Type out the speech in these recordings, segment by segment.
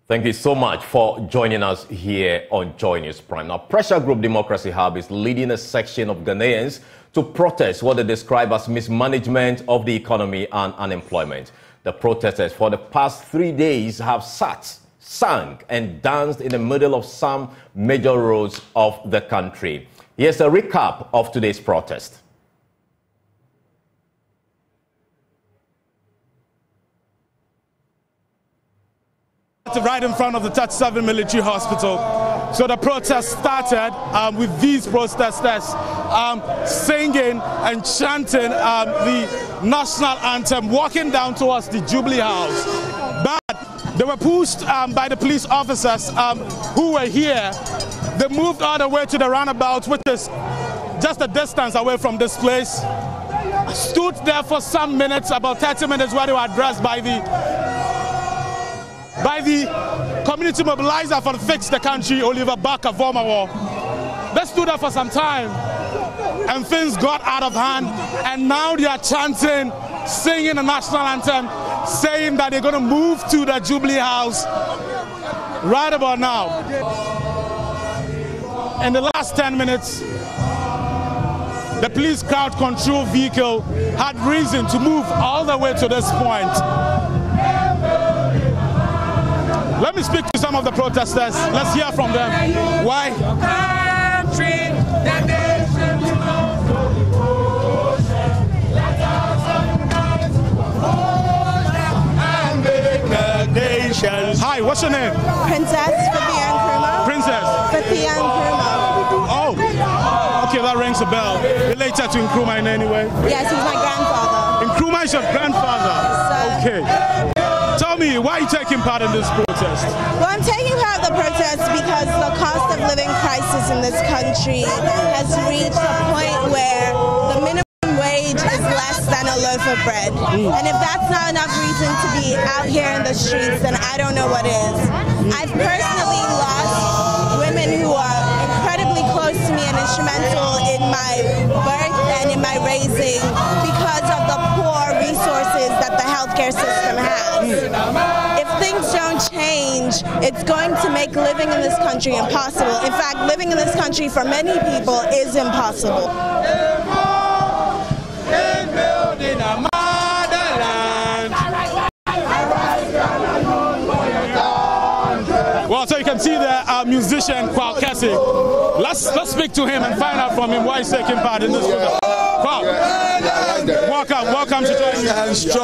Thank you so much for joining us here on JoyNews Prime. Now, Pressure Group Democracy Hub is leading a section of Ghanaians to protest what they describe as mismanagement of the economy and unemployment. The protesters for the past 3 days have sat, sang and danced in the middle of some major roads of the country. Here's a recap of today's protest. Right in front of the 37 military hospital. So the protest started with these protesters singing and chanting the national anthem, walking down towards the Jubilee House. But they were pushed by the police officers who were here. They moved all the way to the roundabout, which is just a distance away from this place. Stood there for some minutes, about 30 minutes, where they were addressed by the community mobilizer for Fix the Country, Oliver Barker Vomawo. They stood there for some time and things got out of hand, and now they are chanting, singing the national anthem, saying that they're going to move to the Jubilee House right about now. In the last 10 minutes, the police crowd control vehicle had reason to move all the way to this point. Let me speak to some of the protesters. Let's hear from them. Why? Hi, what's your name? Princess Fabian Nkrumah. Princess? Fabian Nkrumah. Oh, okay, that rings a bell. Related to Nkrumah in any way? Yes, he's my grandfather. Nkrumah is your grandfather? Yes, okay. Tell me, why are you taking part in this protest? Well, I'm taking part in the protest because the cost of living crisis in this country has reached a point where the minimum wage is less than a loaf of bread. And if that's not enough reason to be out here in the streets, then I don't know what is. I've personally lost women who are incredibly close to me and instrumental in my birth and in my raising because of the poor resources that the healthcare system has. If things don't change, it's going to make living in this country impossible. In fact, living in this country for many people is impossible. Well, so you can see the musician Kwao Kessie. Let's speak to him and find out from him why he's taking part in this protest. Kwao, welcome to JoyNews.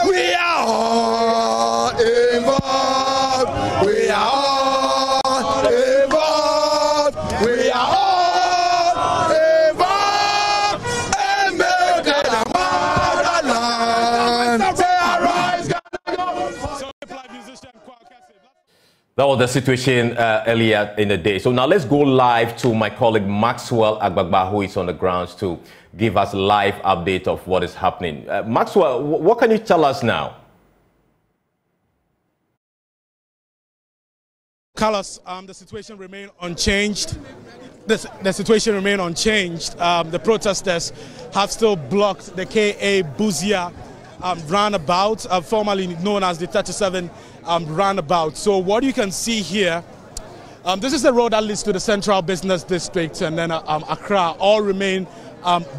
We are all involved. We are all involved. We are all involved. And building a motherland. Say arise, That was the situation earlier in the day. So now let's go live to my colleague Maxwell Agbagba, who is on the grounds to give us live update of what is happening. Maxwell, what can you tell us now? Carlos, the situation remains unchanged. The situation remains unchanged. The protesters have still blocked the K.A. Buzia roundabout, formerly known as the 37 roundabout. So what you can see here, this is the road that leads to the Central Business District and then Accra, all remain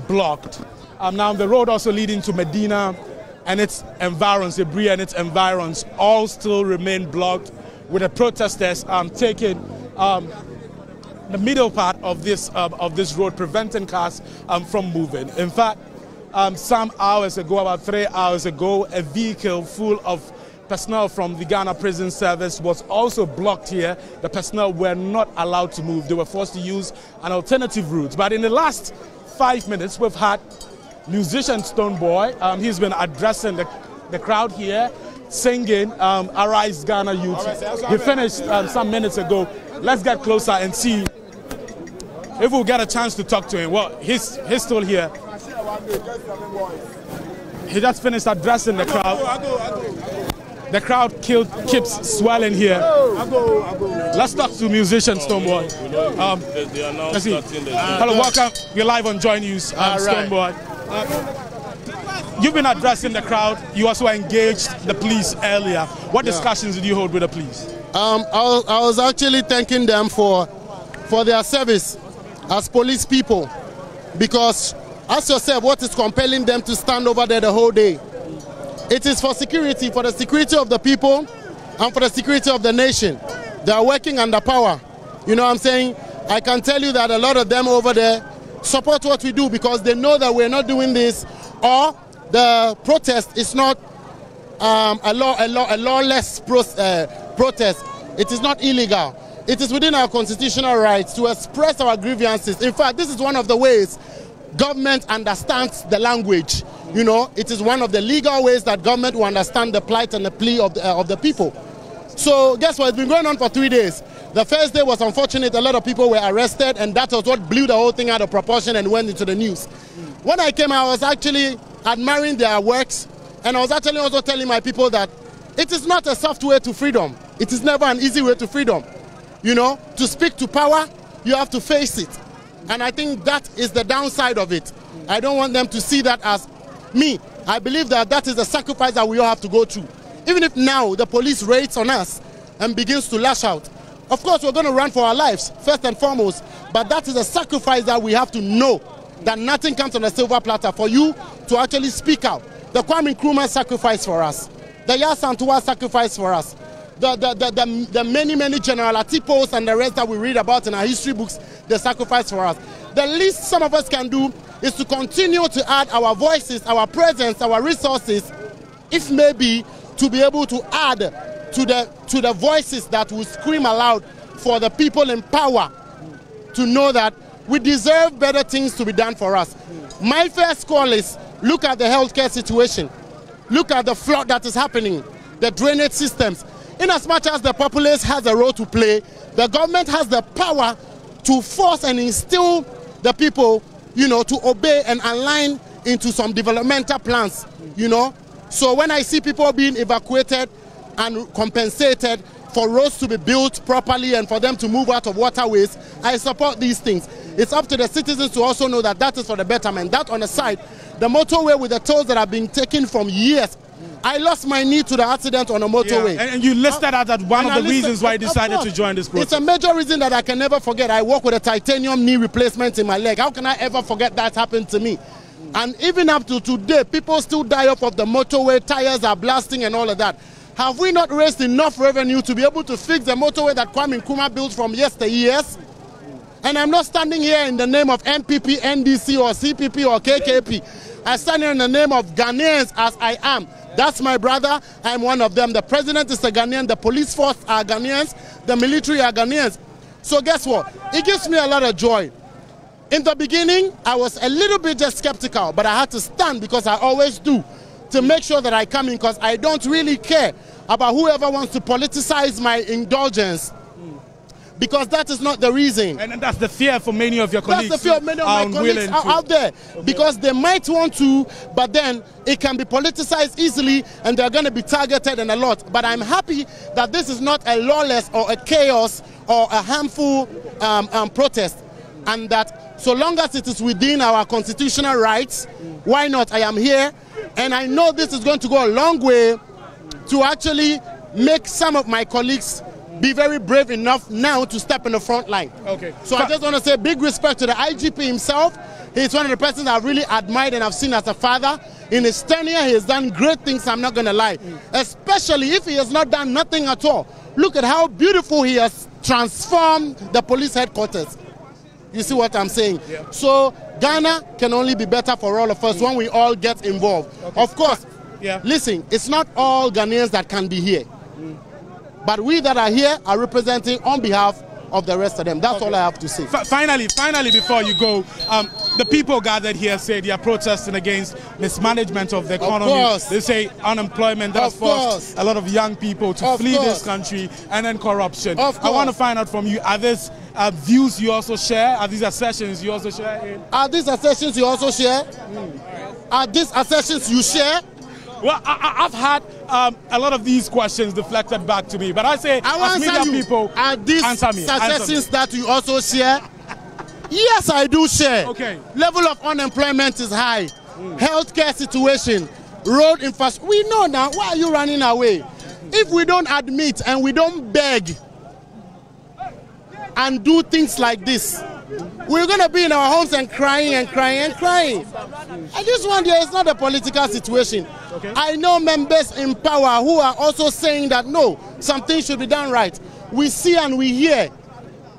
blocked. Now the road also leading to Medina and its environs, Ibri and its environs, all still remain blocked, with the protesters taking the middle part of this road, preventing cars from moving. In fact, some hours ago, about 3 hours ago, a vehicle full of personnel from the Ghana Prison Service was also blocked here. The personnel were not allowed to move. They were forced to use an alternative route. But in the last 5 minutes, we've had musician Stoneboy. He's been addressing the crowd here, singing Arise Ghana Youth. He finished some minutes ago. Let's get closer and see if we'll get a chance to talk to him. Well, he's still here. He just finished addressing the crowd. The crowd keeps swelling here. Let's talk to musician Stoneboy. Let's see. Hello, welcome. You're live on JoyNews, Stoneboy. You've been addressing the crowd. You also engaged the police earlier. What discussions did you hold with the police? I was actually thanking them for their service as police people, because ask yourself, what is compelling them to stand over there the whole day? It is for security, for the security of the people and for the security of the nation. They are working under power. You know what I'm saying? I can tell you that a lot of them over there support what we do because they know that we're not doing this, or the protest is not a lawless protest. It is not illegal. It is within our constitutional rights to express our grievances. In fact, this is one of the ways government understands the language. You know, it is one of the legal ways that government will understand the plight and the plea of the people. So guess what? It's been going on for 3 days. The first day was unfortunate. A lot of people were arrested, and that was what blew the whole thing out of proportion and went into the news. When I came, I was actually admiring their works, and I was actually also telling my people that it is not a soft way to freedom. It is never an easy way to freedom. You know, to speak to power, you have to face it. And I think that is the downside of it. I don't want them to see that as me. I believe that that is the sacrifice that we all have to go through. Even if now the police raids on us and begins to lash out, of course we're going to run for our lives, first and foremost. But that is a sacrifice that we have to know, that nothing comes on a silver platter for you to actually speak out. The Kwame Nkrumah sacrifice for us. The Yasantua sacrifice for us. The many General Atipos and the rest that we read about in our history books, the sacrifice for us. The least some of us can do is to continue to add our voices, our presence, our resources, if maybe to be able to add to the voices that will scream aloud for the people in power to know that we deserve better things to be done for us. My first call is, look at the healthcare situation. Look at the flood that is happening, the drainage systems. In as much as the populace has a role to play, the government has the power to force and instill the people, you know, to obey and align into some developmental plans, you know. So when I see people being evacuated and compensated for roads to be built properly and for them to move out of waterways, I support these things. It's up to the citizens to also know that that is for the betterment. That on the side, the motorway with the tolls that have been taken from years. I lost my knee to the accident on a motorway. Yeah, and you listed that as one of the reasons why you decided to join this protest. It's a major reason that I can never forget. I walk with a titanium knee replacement in my leg. How can I ever forget that happened to me? And even up to today, people still die off of the motorway, tires are blasting and all of that. Have we not raised enough revenue to be able to fix the motorway that Kwame Nkrumah built from yesteryears? And I'm not standing here in the name of MPP, NDC, or CPP, or KKP. I stand here in the name of Ghanaians as I am. That's my brother. I'm one of them. The president is a Ghanaian. The police force are Ghanaians. The military are Ghanaians. So guess what? It gives me a lot of joy. In the beginning, I was a little bit just skeptical, but I had to stand, because I always do, to make sure that I come in, because I don't really care about whoever wants to politicize my indulgence. Because that is not the reason. And that's the fear for many of your colleagues. That's the fear of many of my colleagues out there. Okay. Because they might want to, but then it can be politicized easily and they're going to be targeted and a lot. But I'm happy that this is not a lawless or a chaos or a harmful protest. And that so long as it is within our constitutional rights, why not? I am here. And I know this is going to go a long way to actually make some of my colleagues be very brave enough now to step in the front line. Okay. So I just want to say big respect to the IGP himself. He's one of the persons I've really admired and I've seen as a father. In his tenure, he has done great things, I'm not going to lie. Especially if he has not done nothing at all. Look at how beautiful he has transformed the police headquarters. You see what I'm saying? Yeah. So Ghana can only be better for all of us when we all get involved. Okay. Of course, listen, it's not all Ghanaians that can be here. But we that are here are representing on behalf of the rest of them. That's all I have to say. Finally, before you go, the people gathered here say they are protesting against mismanagement of the economy. Of course. They say unemployment has forced a lot of young people to flee this country, and then corruption. I want to find out from you, are these views you also share? Are these assertions you also share? Are these assertions you also share? Are these assertions you share? Well, I've had a lot of these questions deflected back to me, but I say, as media people, are these suggestions that you also share? Yes, I do share. Okay. Level of unemployment is high. healthcare situation, road infrastructure. We know now. Why are you running away? If we don't admit and we don't beg and do things like this, we're going to be in our homes and crying and crying and crying. And this one here is not a political situation. Okay. I know members in power who are also saying that no, something should be done right. We see and we hear.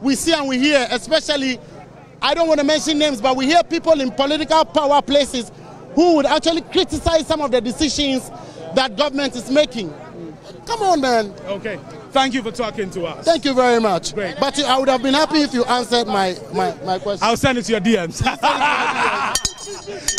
We see and we hear, especially, I don't want to mention names, but we hear people in political power places who would actually criticize some of the decisions that government is making. Come on, man. Okay. Thank you for talking to us. Thank you very much. Great. But I would have been happy if you answered my question. I'll send it to your DMs.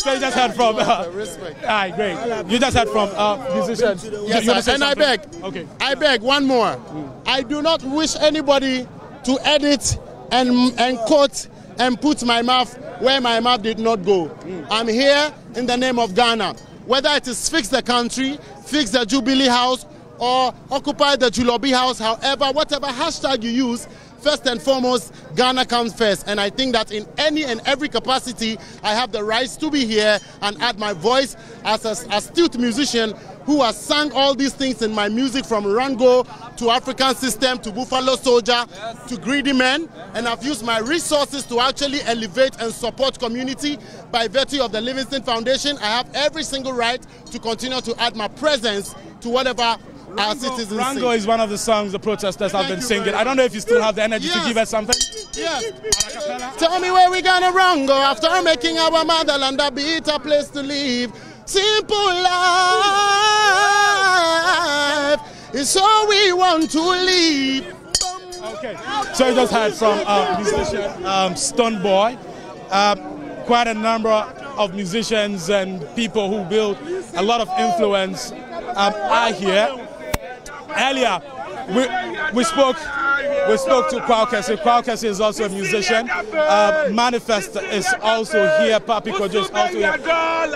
So you just heard from... Respect. All right, great. You just heard from musicians. Yes, and I beg. Okay. I beg one more. I do not wish anybody to edit and quote and put my mouth where my mouth did not go. I'm here in the name of Ghana. Whether it is fix the country, fix the Jubilee House, or occupy the Julobi House, however, whatever hashtag you use, first and foremost, Ghana comes first. And I think that in any and every capacity, I have the right to be here and add my voice as an astute musician who has sung all these things in my music, from Rango to African System to Buffalo Soldier to Greedy Men. And I've used my resources to actually elevate and support community by virtue of the Livingston Foundation. I have every single right to continue to add my presence to whatever our citizens Rango sing. is one of the songs the protesters have been singing. I don't know if you still have the energy to give us something. Yes. Tell me where we gonna Rango after making our motherland a better place to live. Simple life is all we want to live. Okay. So you just heard from musician Stoneboy. Quite a number of musicians and people who build a lot of influence are here. Earlier, we spoke to Kwakese. Kwakese is also a musician. Manifest is also here. Papi Kojo is also here.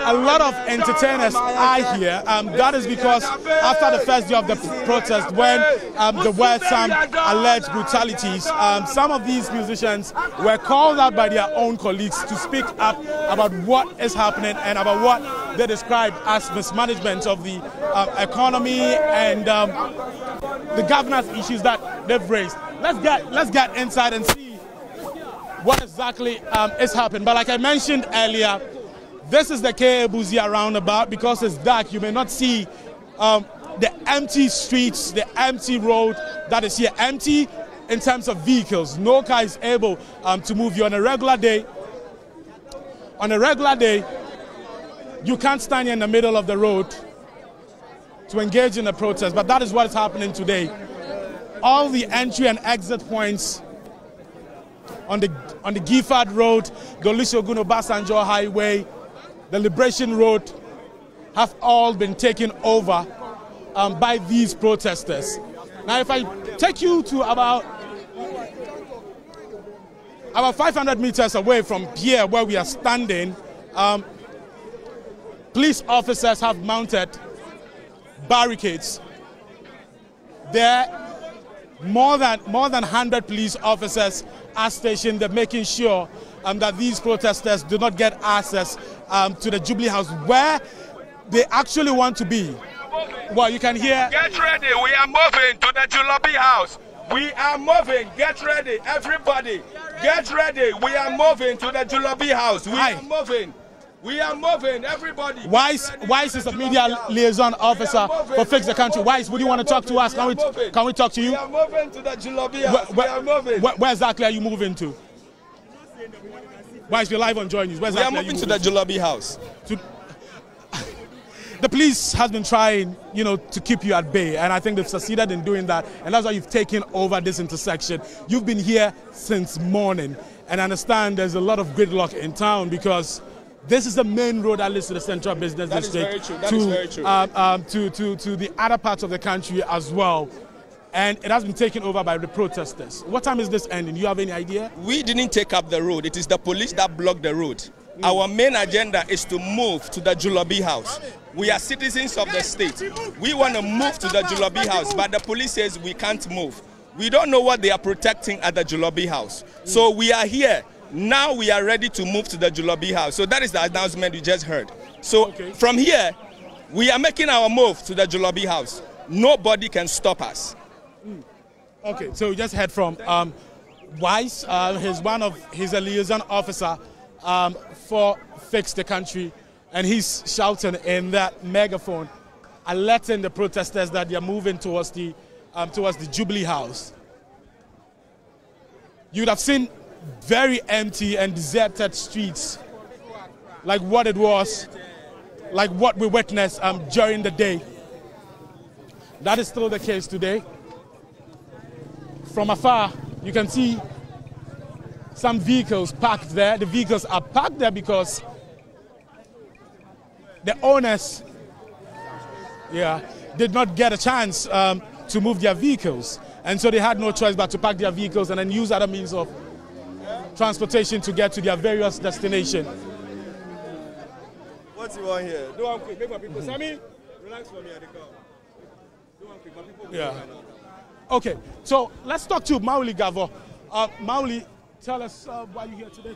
A lot of entertainers are here. That is because after the first day of the protest, when there were some alleged brutalities, some of these musicians were called out by their own colleagues to speak up about what is happening and about what they described as mismanagement of the economy and the governance issues that they've raised. Let's get inside and see what exactly is happening. But like I mentioned earlier, this is the K.A. Buzia roundabout. Because it's dark, you may not see the empty streets, the empty road that is here. Empty in terms of vehicles. No car is able to move you on a regular day. On a regular day, you can't stand here in the middle of the road to engage in a protest, but that is what is happening today. All the entry and exit points on the Gifford Road, the Olusegun Obasanjo Highway, the Liberation Road have all been taken over by these protesters. Now, if I take you to about 500 meters away from here where we are standing, police officers have mounted barricades. There, more than 100 police officers are stationed. They're making sure that these protesters do not get access to the Jubilee House, where they actually want to be. Well, you can hear. Get ready. We are moving to the Jubilee House. We are moving. Get ready, everybody. Get ready. We are moving to the Jubilee House. We are moving. We are moving, everybody. Wise is a media liaison officer for Fix the Country. Wise, would you want to talk to us? Can we talk to you? We are moving to the Jubilee House. We are moving. Where exactly are you moving to? Wise, you're live on JoyNews. Where exactly we are moving to the Jubilee House. The police has been trying, to keep you at bay, and I think they've succeeded in doing that, and that's why you've taken over this intersection. You've been here since morning, and I understand there's a lot of gridlock in town because this is the main road that leads to the central business district, to the other parts of the country as well. And it has been taken over by the protesters. What time is this ending? Do you have any idea? We didn't take up the road. It is the police that blocked the road. Our main agenda is to move to the Jubilee House. We are citizens of the state. We want to move to the Jubilee House, but the police says we can't move. We don't know what they are protecting at the Jubilee House. So we are here. Now we are ready to move to the Jubilee House. So that is the announcement you just heard. So from here, we are making our move to the Jolobi House. Nobody can stop us. Okay, so we just heard from Wise. He's a liaison officer for Fix the Country, and he's shouting in that megaphone, alerting the protesters that they are moving towards the Jubilee House. You'd have seen very empty and deserted streets, like what it was, like what we witnessed during the day. That is still the case today. From afar, you can see some vehicles parked there. The vehicles are parked there because the owners, did not get a chance to move their vehicles. And so they had no choice but to park their vehicles and then use other means of transportation to get to their various destinations. What's you want here? Do one quick, make my people. Sammy, relax for me at the car. Do one quick, my people. Yeah. Okay, so let's talk to Mauli Gavo. Mauli, tell us why you're here today.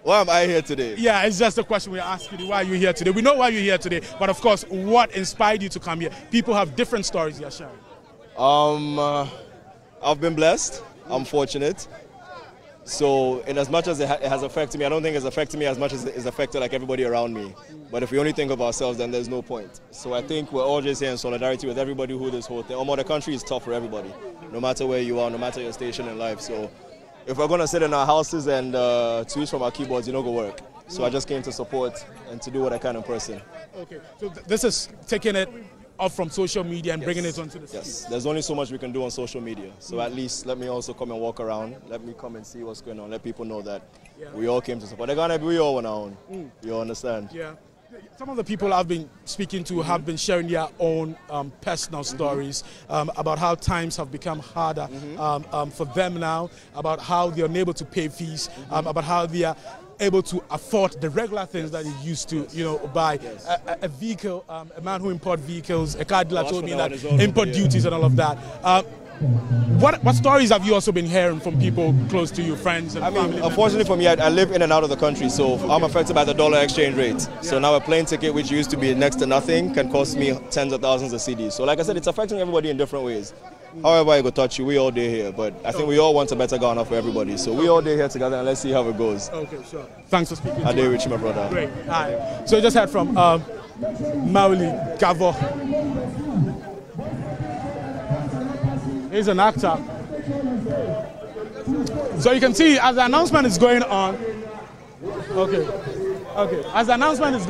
Why am I here today? Yeah, it's just a question we're asking you. Why are you here today? We know why you're here today, but of course, what inspired you to come here? People have different stories they're sharing. I've been blessed. I'm fortunate. So, in as much as it has affected me, I don't think it's affected me as much as it's affected like everybody around me. But if we only think of ourselves, then there's no point. So I think we're all just here in solidarity with everybody who this whole thing. The country is tough for everybody, no matter where you are, no matter your station in life. So if we're going to sit in our houses and tweet from our keyboards, you know, go work. So I just came to support and to do what I can in person. Okay, so this is taking it off from social media and bringing it onto the street. Yes, there's only so much we can do on social media. So at least let me also come and walk around. Let me come and see what's going on. Let people know that we all came to support. They're going to be all on our own. You understand? Yeah. Some of the people I've been speaking to have been sharing their own personal stories about how times have become harder for them now, about how they're unable to pay fees, about how they are able to afford the regular things that they used to, buy. A vehicle, a man who imports vehicles, a car dealer told me that import duties and all of that. What stories have you also been hearing from people close to you, friends and family members? Unfortunately for me, I live in and out of the country, so I'm affected by the dollar exchange rate. So now a plane ticket, which used to be next to nothing, can cost me tens of thousands of cedis. So like I said, it's affecting everybody in different ways. However I go touch you, we all day here, but I think we all want a better Ghana for everybody. So we all day here together and let's see how it goes. Okay, sure. Thanks for speaking. I day with you, my brother. Great. All right. So you just heard from Mauli Gavo. He's an actor. So you can see as the announcement is going on. Okay. As the announcement is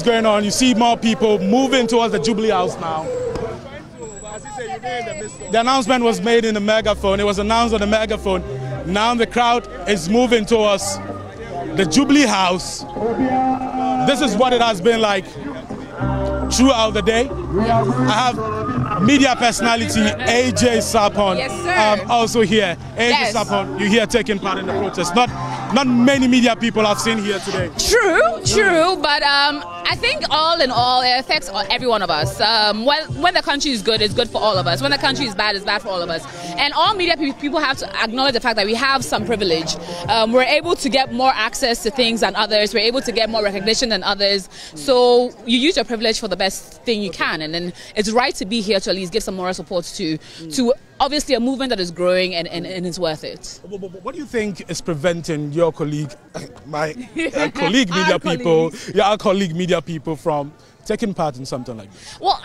going on, you see more people moving towards the Jubilee House now. The announcement was made in the megaphone. It was announced on the megaphone. Now the crowd is moving towards the Jubilee House. This is what it has been like throughout the day. I have media personality AJ Sapon also here. AJ Sapon, you're here taking part in the protest. Not many media people I've seen here today. True, but I think all in all, it affects every one of us. When the country is good, it's good for all of us. When the country is bad, it's bad for all of us. And all media people have to acknowledge the fact that we have some privilege. We're able to get more access to things than others. We're able to get more recognition than others. So you use your privilege for the best thing you can. And then it's right to be here to at least give some moral support to obviously a movement that is growing and is worth it. What do you think is preventing your colleague, our colleague media people from taking part in something like this? Well,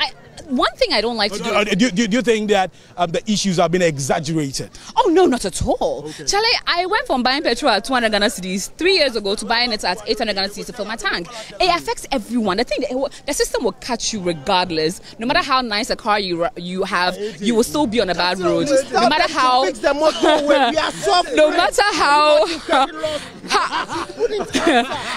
one thing I don't like to do... Do you think that the issues have been exaggerated? Oh, no, not at all. Okay. Charlie, I went from buying petrol at 200 Ghana cedis 3 years ago to buying it at 800 Ghana cedis to fill my tank. It affects everyone. The system will catch you regardless. No matter how nice a car you have, you will still be on a bad road. No matter how... No matter how...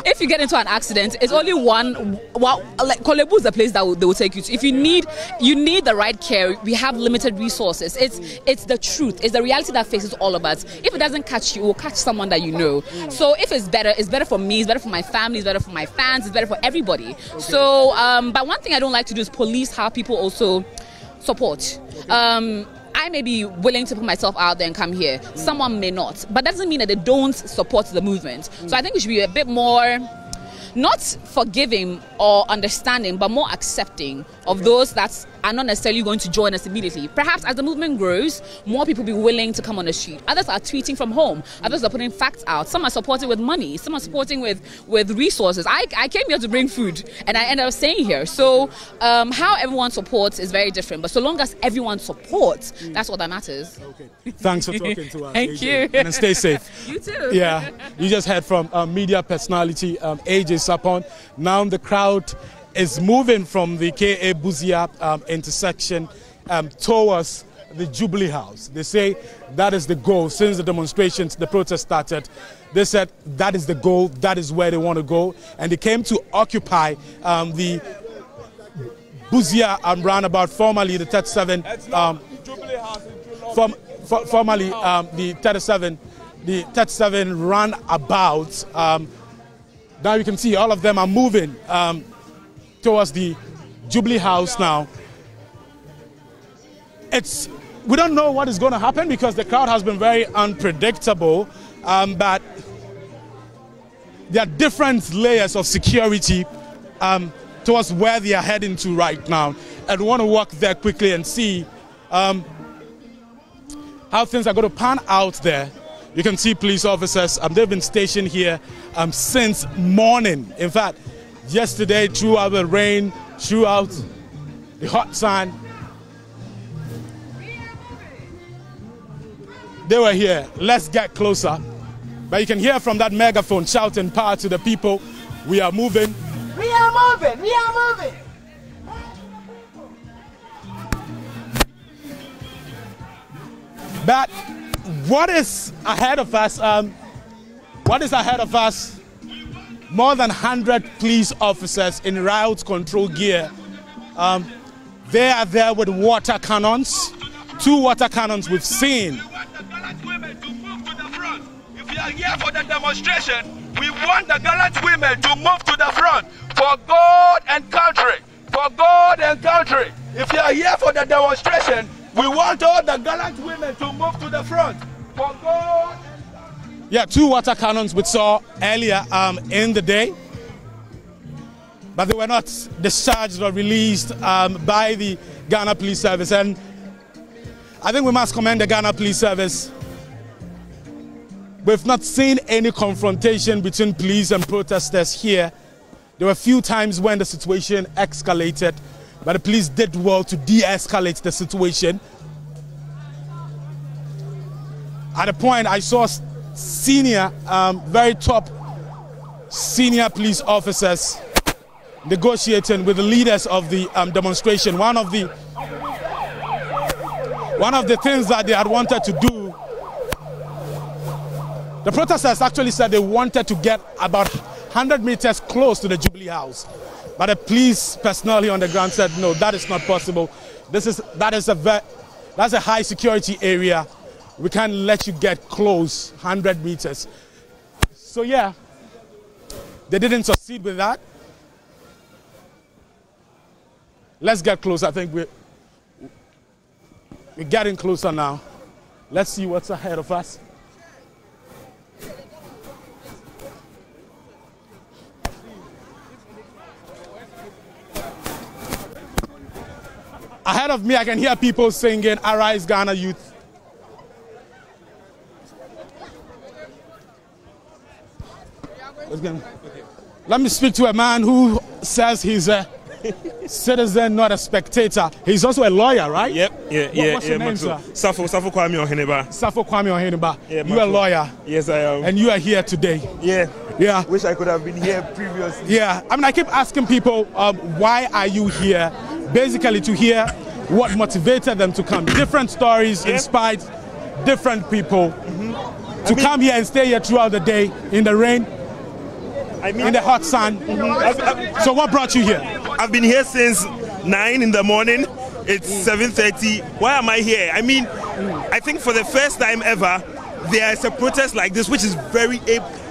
If you get into an accident, it's only one... Well, like Kolebu is the place that they will take you to. If you need the right care, we have limited resources. It's the truth. It's the reality that faces all of us. If it doesn't catch you, it will catch someone that you know. So if it's better for me, it's better for my family, it's better for my fans, it's better for everybody. Okay. So, but one thing I don't like to do is police how people also support. I may be willing to put myself out there and come here. Someone may not. But that doesn't mean that they don't support the movement. So I think we should be a bit more not forgiving or understanding, but more accepting of those that are not necessarily going to join us immediately. Perhaps as the movement grows, more people will be willing to come on the street. Others are tweeting from home. Others are putting facts out. Some are supporting with money. Some are supporting with resources. I came here to bring food, and I ended up staying here. So how everyone supports is very different. But so long as everyone supports, that's what that matters. Okay. Thanks for talking to us. Thank AJ. you. And stay safe. You too. Yeah. You just heard from media personality AJ Sapon. Now the crowd is moving from the K.A. Buzia intersection towards the Jubilee House. They say that is the goal since the demonstrations, the protest started. They said that is the goal, that is where they want to go. And they came to occupy the Buzia roundabout, formerly the 37, formerly the 37 roundabout. Now you can see all of them are moving towards the Jubilee House now. We don't know what is going to happen because the crowd has been very unpredictable, but there are different layers of security towards where they are heading to right now. And we want to walk there quickly and see how things are going to pan out there. You can see police officers, they've been stationed here since morning. In fact, yesterday, throughout the rain, throughout the hot sun, they were here. Let's get closer. But you can hear from that megaphone shouting power to the people. We are moving. We are moving. We are moving. But what is ahead of us? More than 100 police officers in riot control gear. They are there with water cannons. 2 water cannons we've seen. If you are here for the demonstration, we want the gallant women to move to the front for God and country. For God and country. If you are here for the demonstration, we want all the gallant women to move to the front for God. Yeah, 2 water cannons we saw earlier in the day, but they were not discharged or released by the Ghana Police Service. And I think we must commend the Ghana Police Service. We've not seen any confrontation between police and protesters here. There were a few times when the situation escalated, but the police did well to de-escalate the situation. At a point, I saw senior, very top senior police officers negotiating with the leaders of the demonstration. One of the things that they had wanted to do, the protesters actually said they wanted to get about 100 meters close to the Jubilee House. But the police personnel here on the ground said, no, that is not possible. That's a high security area. We can't let you get close 100 meters. So yeah, they didn't succeed with that. Let's get close. I think we're getting closer now. Let's see what's ahead of us. Ahead of me, I can hear people singing, "Arise, Ghana Youth." Let me speak to a man who says he's a citizen, not a spectator. He's also a lawyer, right? Yep. What's your name, sir? Safo Kwame Oheneba. Safo Kwame Oheneba. Yeah, you're a lawyer. Yes, I am. And you are here today. Yeah. Yeah. Wish I could have been here previously. Yeah. I mean, I keep asking people, why are you here? Basically to hear what motivated them to come. Different stories inspired different people to come here and stay here throughout the day in the rain. In the hot sun. So what brought you here? I've been here since 9 in the morning. It's 7:30. Why am I here? I mean, I think for the first time ever, there is a protest like this, which is very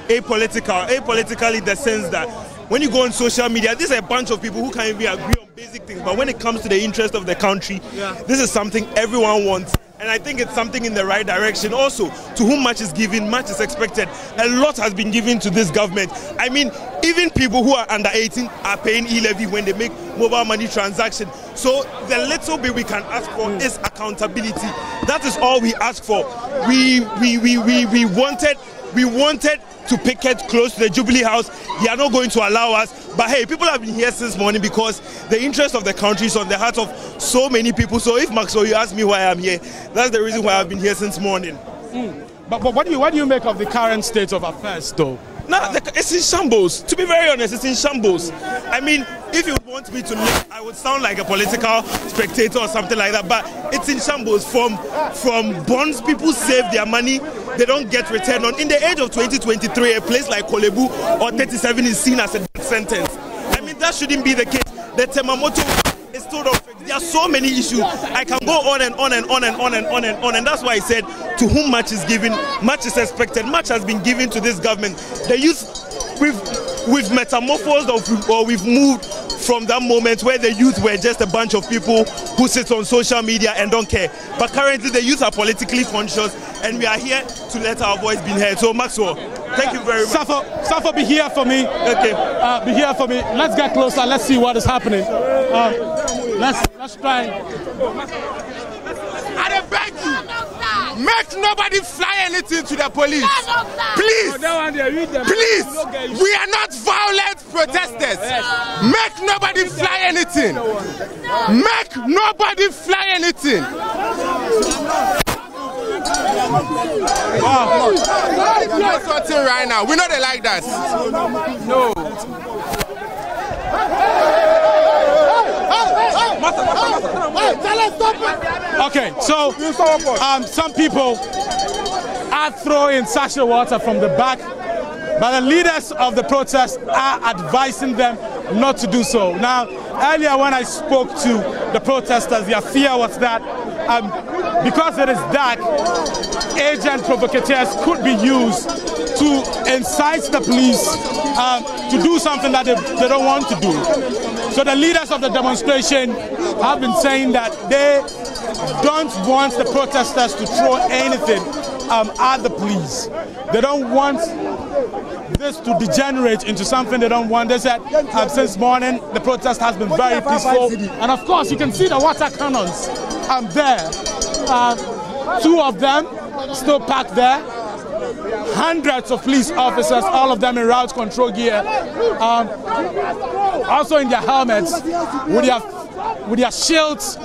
apolitical. Apolitical in the sense that when you go on social media, there's a bunch of people who can't even agree on basic things. But when it comes to the interest of the country, this is something everyone wants. And I think it's something in the right direction. Also, to whom much is given, much is expected. A lot has been given to this government. I mean, even people who are under 18 are paying e-levy when they make mobile money transactions. So the little bit we can ask for is accountability. That is all we ask for. We wanted to picket close to the Jubilee House. They are not going to allow us. But hey, people have been here since morning because the interest of the country is on the heart of so many people. So if Maxwell, you ask me why I'm here, that's the reason why I've been here since morning. But what do you make of the current state of affairs, though? No, it's in shambles. To be very honest, it's in shambles. I mean, if you want me to look, I would sound like a political spectator or something like that, but it's in shambles. From bonds, people save their money, they don't get returned on. In the age of 2023, a place like Kolebu or 37 is seen as a death sentence. I mean, that shouldn't be the case. The Temamoto is still not fixed. There are so many issues. I can go on and on and on and on and on and on. And that's why I said, to whom much is given, much is expected. Much has been given to this government. The youth, we've metamorphosed or we've moved from that moment where the youth were just a bunch of people who sit on social media and don't care. But currently the youth are politically conscious and we are here to let our voice be heard. So Maxwell, thank you very much. Safo, be here for me. Okay. Be here for me. Let's get closer. Let's see what is happening. Let's try. I beg you, make nobody fly anything to the police. Please, please, we are not violent protesters. Make nobody fly anything. Make nobody fly anything. Wow. That's something right now. We know they like that. No. Okay, so some people are throwing sachet water from the back, but the leaders of the protest are advising them not to do so. Now, earlier when I spoke to the protesters, their fear was that because it is dark, agent provocateurs could be used to incite the police to do something that they don't want to do. So the leaders of the demonstration have been saying that they don't want the protesters to throw anything at the police. They don't want this to degenerate into something they don't want. They said since morning the protest has been very peaceful, and of course you can see the water cannons there. Two of them still parked there. Hundreds of police officers, all of them in route control gear, also in their helmets with their shields.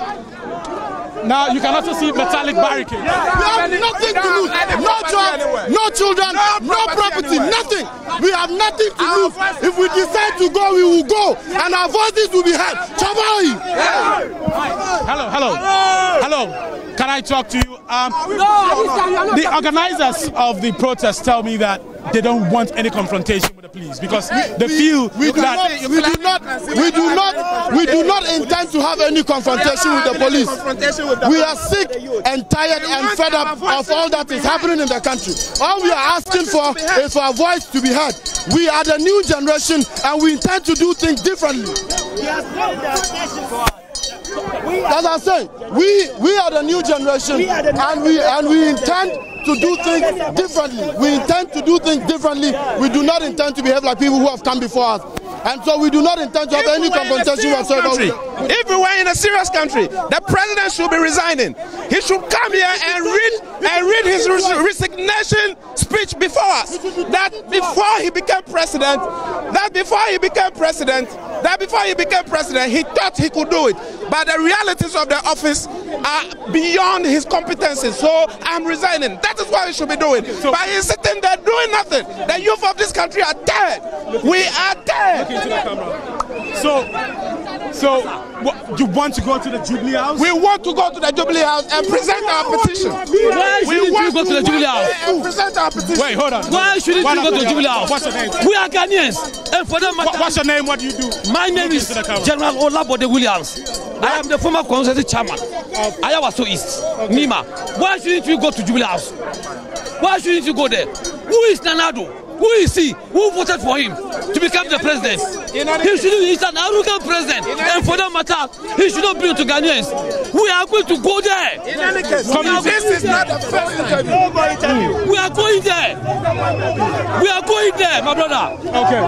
Now you can also see metallic barricades. We have nothing to lose. No jobs, no children, no property, nothing. We have nothing to lose. If we decide to go, we will go, and our voices will be heard. Hello. Can I talk to you? The organizers of the protest tell me that they don't want any confrontation with the police because they feel we do not intend to have any confrontation with the police. We are sick and tired and fed up of all that is happening in the country. All we are asking for is for our voice to be heard. We are the new generation and we intend to do things differently. As I say, we are the new generation and we intend to do things differently. We intend to do things differently. We do not intend to behave like people who have come before us. And so we do not intend to have any confrontation whatsoever. If we were in a serious country, the president should be resigning. He should come here and read his resignation speech before us. That before he became president, he thought he could do it. But the realities of the office are beyond his competencies. So I'm resigning. That is what he should be doing. But he's sitting there doing nothing. The youth of this country are dead. We are dead. Into the camera. So you want to go to the Jubilee House? We want to go to the Jubilee House and present our petition. Why shouldn't we go to the Jubilee House? And present our petition. Wait, hold on. Why shouldn't we go to the Jubilee House? What's your name? We are Ghanaians. And for that matter, what's your name? What do you do? My name is General Olabode Williams. I am the former constituency chairman. Ayawaso East, Nima. Why shouldn't we go to Jubilee House? Why shouldn't you go there? Who is Nanado? Who is he? Who voted for him to become the president? He's an arrogant president. And for that matter, he should not bring to Ghanaians. We are going to go there. Come Yeah, my brother. Okay.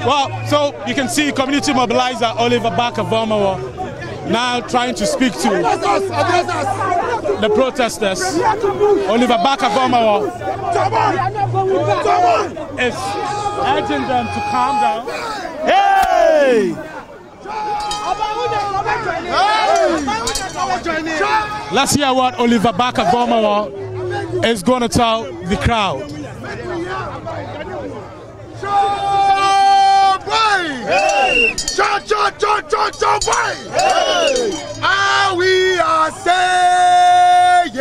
Well, so you can see community mobilizer Oliver Barker-Vormawor now trying to speak to the protesters. Oliver Barker-Vormawor is urging them to calm down. Hey! Let's hear what Oliver Barker-Vormawor is going to tell the crowd. All we are saying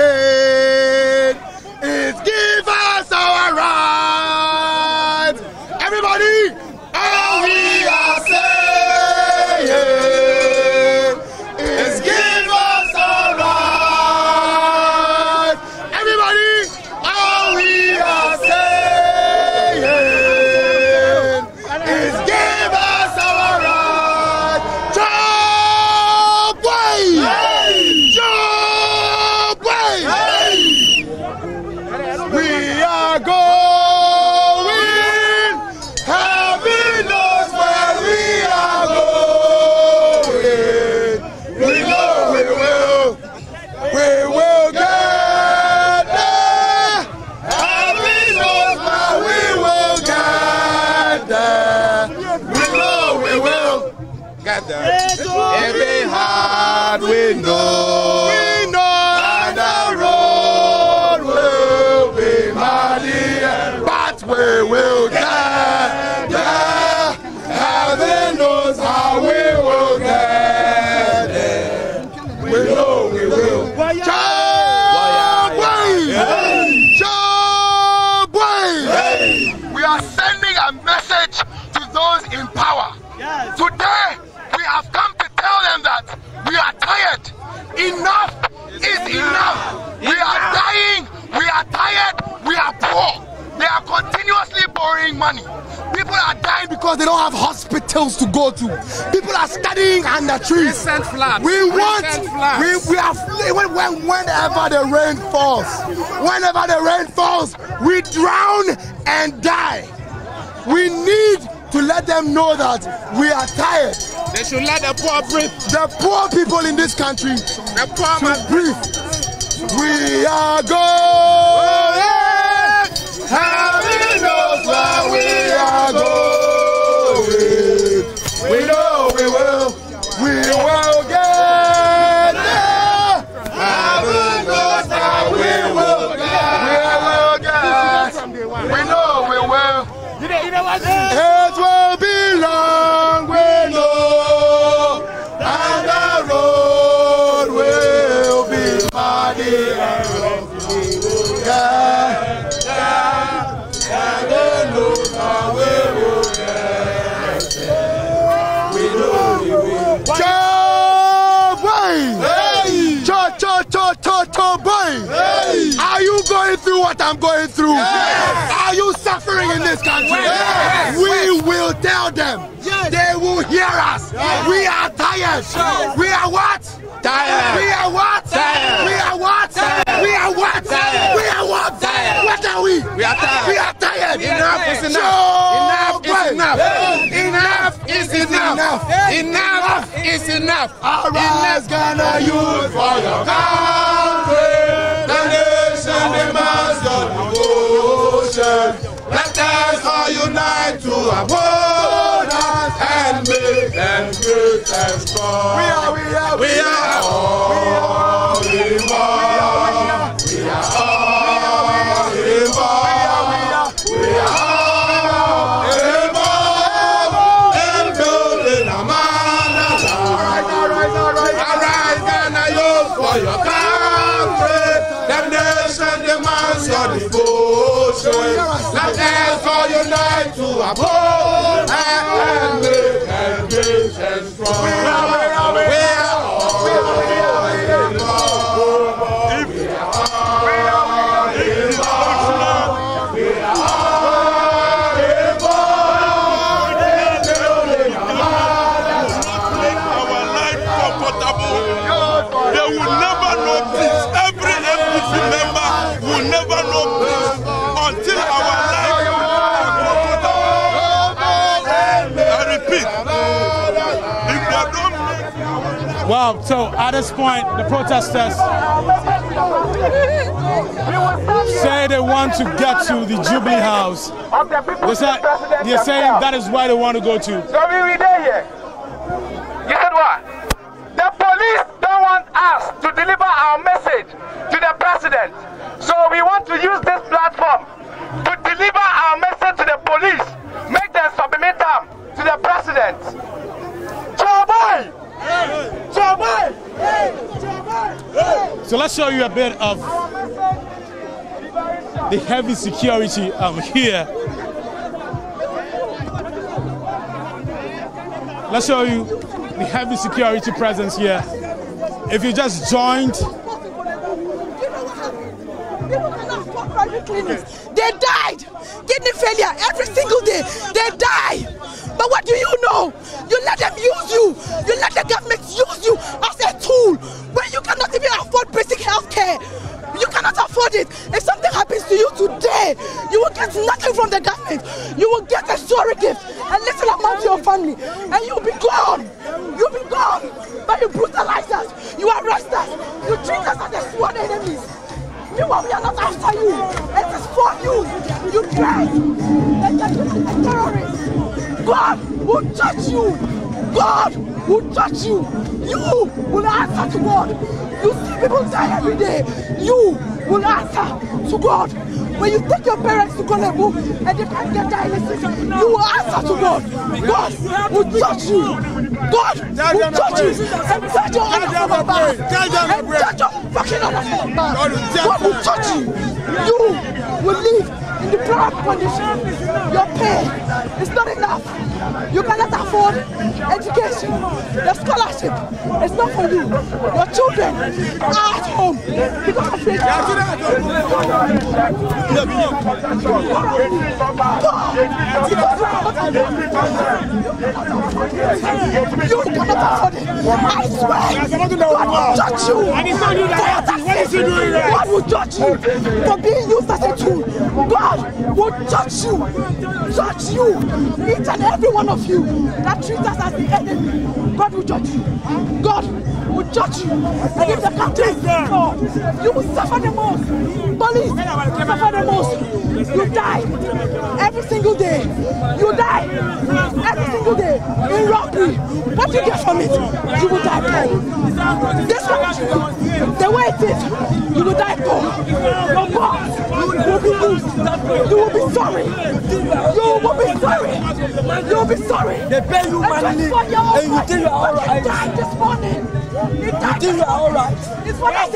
is give us our rights. Everybody, all we are saying is give us our rights. Everybody, all we are saying is give us our rights. Job way! Job way! We are going, heaven knows where we are going. We know we will get there. Heaven knows where we will get there. We know we will get there. Every heart we know, and the road will be muddy, but we will get there. Heaven knows how we will get there. We know we will. We are sending a message to those in power. Today, we have come to tell them that we are tired. Enough is enough. We are dying. We are tired. We are poor. They are continuously borrowing money. People are dying because they don't have hospitals to go to. People are studying under trees. We want, we are, whenever the rain falls, we drown and die. We need to let them know that we are tired. They should let the poor breathe. The poor people in this country The poor must breathe. We are going. Heaven knows where we are going. We know we will. We will get there. Heaven knows how we will get. We will get. We know we will. It will be long, we know, and the road will be muddy and rough. Heaven knows how we will get there. We know we will. Are you going through what I'm going through? Yes. Are you suffering in this country? Yes. We will tell them. Yes. They will hear us. Yes. We are tired. Yes. We are what? Tired. We are what? Tired. We are what? Tired. We are what? Tired. We are what? Tired. What are we? We are tired. We are tired. Enough is enough. Enough is enough. Enough is enough. Enough is enough. All right, Ghana, youth for your country. The nation demands your devotion. Let us all unite to uphold us and make them great and strong. We are all involved. We are all involved. We are all involved in building a man. All right, Ghana, youth for your country. The nation demands your devotion. Let us all unite to uphold and make them great and strong. We are all Until our life Well, so at this point, the protesters say they want to get to the Jubilee House. They're saying that is where they want to go to. So we were there. You said what? The police don't want us to deliver our message to the president. So we want to use this platform to deliver our message to the police. Make them submit them to the president. So let's show you a bit of the heavy security here. Let's show you the heavy security presence here. If you just joined, they died. Kidney failure every single day. They die. But what do you know? You let them use you. You let the government use you as a tool when you cannot even afford basic health care. You cannot afford it. If something happens to you today, you will get nothing from the government. You will get a sorry gift, a little amount to your family, and you'll be gone. You'll be gone. But you brutalize us. You arrest us. You treat us as a sworn enemies. Meanwhile, we are not after you. It is for you. You tried. And you're a terrorist. God will judge you. God will judge you. You will answer to God. You see people die every day. You will answer to God. When you take your parents to Kolebu and they can't get dialysis, you will answer to God. God will judge you. God will judge you. And judge your honor from above. And judge your fucking honor from above. God will judge you. You will live in the deplorable condition. Your pay is not enough. You cannot afford education. The scholarship is not for you. Your children are at home because of it. You cannot afford it. I swear, God will judge you. God will judge you for being used as a tool. God will judge you. Judge you. Each and every one of you that treats us as the enemy. God will judge you. God will judge you. And if the country is poor, you will suffer the most. Police suffer the most. You die every single day. You die every single day in robbery. What you get from it? You will die poor. This country, the way it is, you will die poor. Your boss will be loose. You will be sorry. You will be sorry. You will be sorry. They pay you money and you think you are all right. He died this morning. He died this morning. It's for that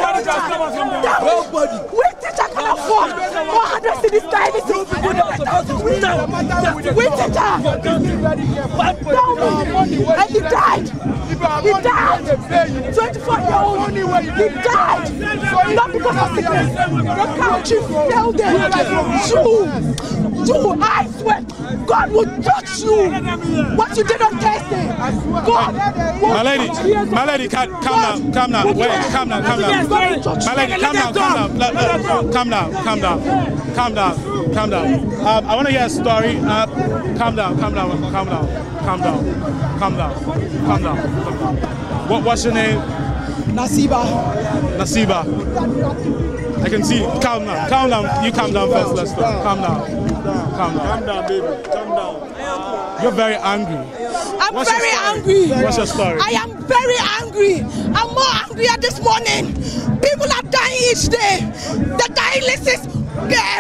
nobody. Which teacher can afford 400 cities dialysis? Which teacher? Tell me. And he died. He died. 24-year-old. He died. Not because of sickness. The country failed them. You, I swear, God will judge you. What you did on Thursday. God will My lady, calm down. Wait, calm down. My lady, calm down. I want to hear a story. Calm down. What's your name? Nasiba. I can see. Calm down. You calm down first. Let's start. Calm down, baby. Calm down. You're very angry. I'm very angry. What's your story? I am very angry. I'm more angrier this morning. People are dying each day. The dialysis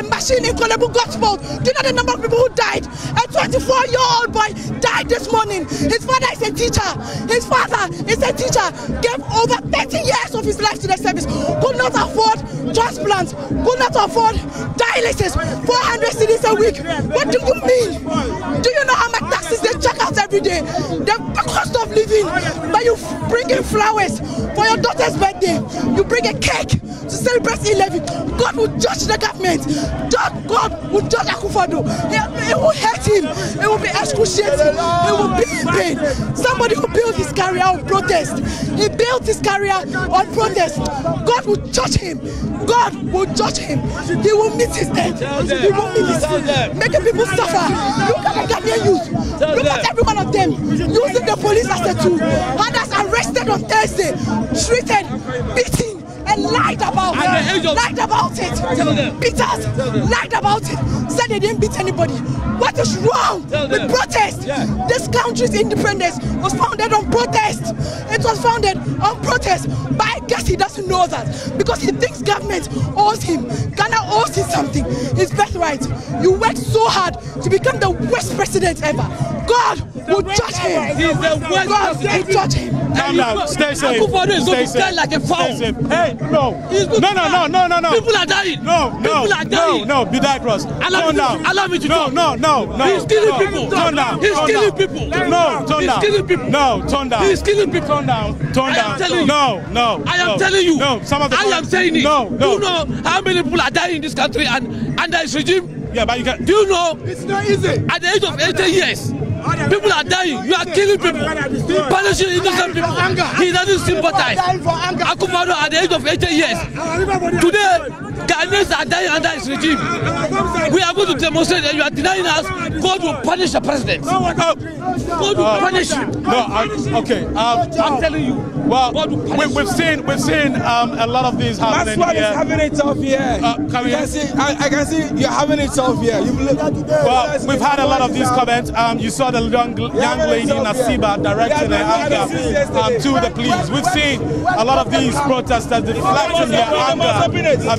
machine in Kolebu got spoiled. Do you know the number of people who died? A 24-year-old boy died this morning. His father is a teacher. Gave over 30 years of his life to the service. Could not afford transplants. Could not afford dialysis. 400 cedis a week. What do you mean? Do you know how much taxes they check out every day? The cost of living. But you bring in flowers for your daughter's birthday. You bring a cake to celebrate 11. God will judge the government. God will judge Akufo-Addo. It will hurt him. It will be excruciating. It will be in pain. Somebody who built his career on protest. He built his career on protest. God will judge him. God will judge him. He will meet his death. He will meet his death. Making people suffer. Look at the Ghanaian youth. Look at every one of them using the police as a tool. Others arrested on Thursday, treated, beaten, and lied about it. Beat us, lied about it. Said they didn't beat anybody. What is wrong with protest? This country's independence was founded on protest. It was founded on protest. But I guess he doesn't know that because he thinks government owes him. Ghana owes him something. His birthright. You worked so hard to become the worst president ever. God will judge him. He's the worst God will judge him. Calm down. Stay safe. Akufo-Addo is going to die like a fowl. Hey, no. No. People are dying. No. Be that cross. Allow me to talk. No. He's killing people. Turn down. He's killing people. No, turn down. He's killing people. No, turn down. He's killing people. Turn down. I am telling you. No. I am telling you. No, some of the I am saying it. No. Do you know how many people are dying in this country and under his regime? Yeah, but you can. Do you know? It's not easy. At the age of 80 years, people are dying. You are killing people. Punishing innocent people. He doesn't sympathize. Akufo-Addo at the age of 80 years. Today, Ghanaians are dying under his regime. We are going to demonstrate that you are denying us. God will punish the president. God will punish him. Okay. I'm telling you. Well, we've seen a lot of these happening That's what here. is having it tough here. I can see you're having it tough here. Well, we've had a lot of these comments. You saw the young lady Nasiba directing her anger to the police. We've seen a lot of these protesters deflecting their anger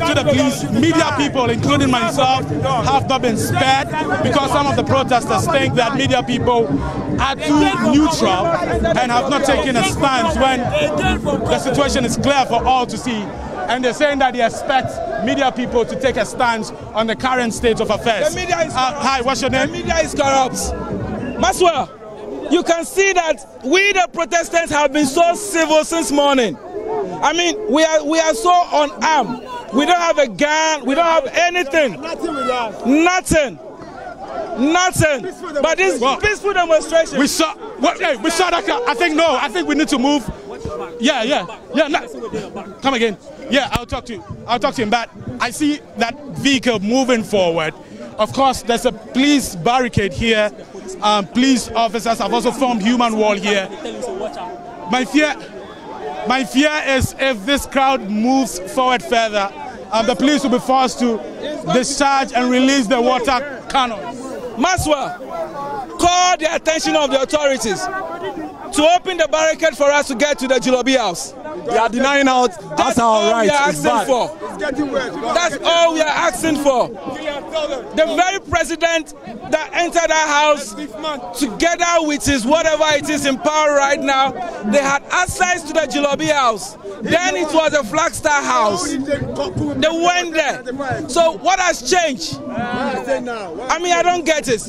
to the police. Media people, including myself, have not been spared because some of the protesters think that media people are too neutral and have not taken a stance when the situation is clear for all to see. And they're saying that they expect media people to take a stance on the current state of affairs. The media is corrupt. Hi, what's your name? The media is corrupt. Maswa, you can see that we the protestants have been so civil since morning. I mean, we are so unarmed. We don't have a gun. We don't have anything. Nothing. But this peaceful demonstration. We saw that. I think we need to move. Yeah. Come again. Yeah, I'll talk to you. But I see that vehicle moving forward. Of course, there's a police barricade here. Police officers have also formed human wall here. My fear is if this crowd moves forward further, the police will be forced to discharge and release the water cannons. Maswa, call the attention of the authorities to open the barricade for us to get to the Julobi house. They are denying us our rights. That's all we are asking for. The very president that entered our house together with his whatever it is in power right now, they had access to the Julobi house. Then it was a Flagstar house. They went there. So what has changed? I mean, I don't get it.